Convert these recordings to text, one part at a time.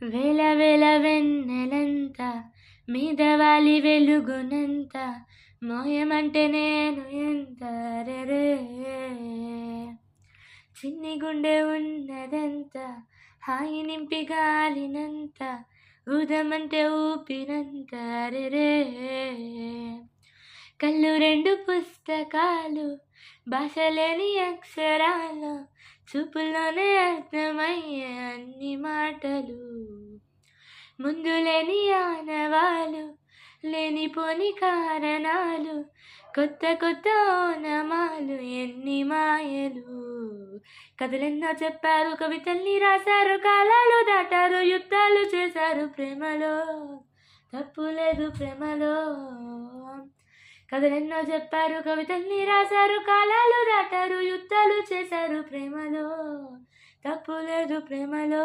వేల వేల వెన్నెలంత మీద వాలి వెలుగునంత మోయమంటే నేను ఎంత రెరే చిన్ని గుండె ఉన్నదంత హాయి నింపి గాలినంత ఊదమంటే ఊపిరంత రెరే కళ్ళు రెండు పుస్తకాలు భాషలేని అక్షరాలు చూపుల్లోనే అర్థమయ్యే అన్ని మాటలు ముందు లేని ఆనవాలు లేనిపోని కారణాలు కొత్త కొత్త ఓనమాలు ఎన్ని మాయలు కథలెన్నో చెప్పారు కవితల్ని రాశారు కాలాలు దాటారు యుద్ధాలు చేశారు ప్రేమలో తప్పు లేదు ప్రేమలో కథలెన్నో చెప్పారు కవితల్ని రాశారు కాలాలు దాటారు యుద్ధాలు చేశారు ప్రేమలో తప్పు లేదు ప్రేమలో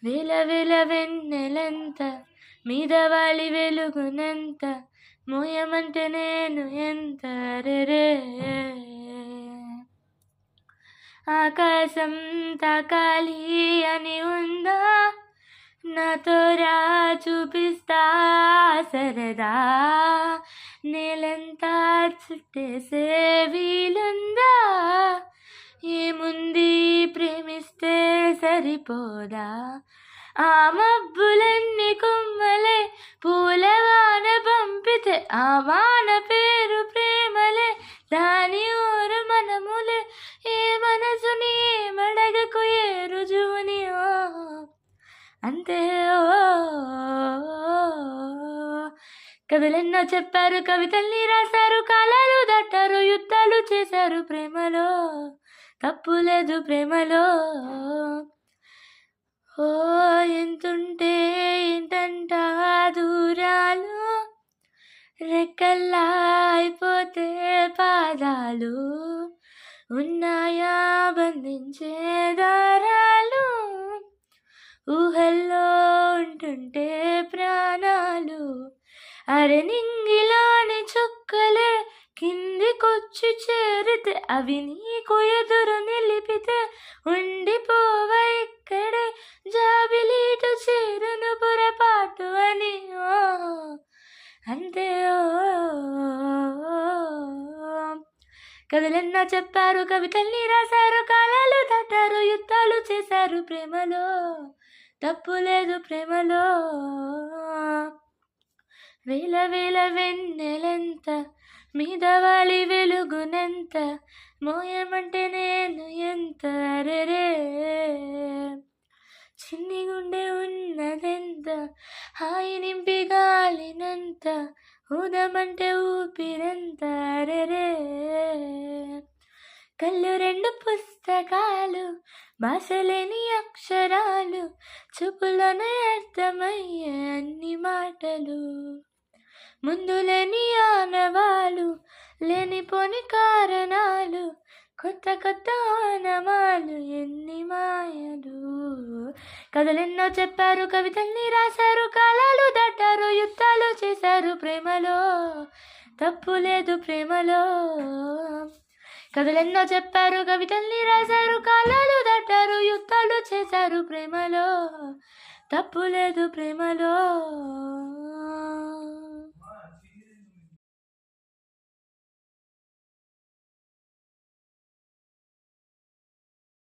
వేల వేల వెన్నెలంత మీద వాలి వెలుగునంత మోయమంటే నేను ఎంత రెరే ఆకాశం తాకాలి అని ఉందా నాతో రా చూపిస్తా సరదా నేలంతా చుట్టేసే వీలుందా ఏముంది ప్రేమిస్తే సరిపోదా ఆ మబ్బులన్నీ కొమ్మలే పూలవాన పంపితే ఆ వాన పేరు ప్రేమలే దాని ఊరు మనములే ఏ మనసుని ఏమడగకు ఏ రుజువుని అంతే కథలెన్నో చెప్పారు కవితల్ని రాశారు కాలాలు దాటారు యుద్ధాలు చేశారు ప్రేమలో తప్పు లేదు ప్రేమలో ఓ ఎంతుంటే ఏంటంట దూరాలు రెక్కల్లా అయిపోతే పాదాలు ఉన్నాయా బంధించే దారాలు ఊహల్లో ఉంటుంటే ప్రాణాలు అరే నింగిలోని చుక్కలే కిందికొచ్చి చేరితే అవి నీకు ఎదురు నిలిపితే ఉండిపోవ ఇక్కడే జాబిలీటు చేరును పొరపాటు అని అంతే కథలెన్నో చెప్పారు కవితల్ని రాశారు కాలాలు దాటారు యుద్ధాలు చేశారు ప్రేమలో తప్పు లేదు ప్రేమలో వేల వేల వెన్నెలంత మీద వాలి వెలుగునంత మోయమంటే నేను ఎంత రెరే చిన్ని గుండె ఉన్నదెంత హాయి నింపి గాలినంత ఊదమంటే ఊపిరంత రెరే కళ్ళు రెండు పుస్తకాలు భాషలేని అక్షరాలు చూపులోనే అర్థమయ్యే అన్ని మాటలు ముందు లేని ఆనవాలు లేనిపోని కారణాలు కొత్త కొత్త ఆనమాలు ఎన్ని మాయలు కథలెన్నో చెప్పారు కవితల్ని రాశారు కాలాలు దాటారు యుద్ధాలు చేశారు ప్రేమలో తప్పు లేదు ప్రేమలో కథలెన్నో చెప్పారు కవితల్ని రాశారు కాలాలు దాటారు యుద్ధాలు చేశారు ప్రేమలో తప్పు లేదు ప్రేమలో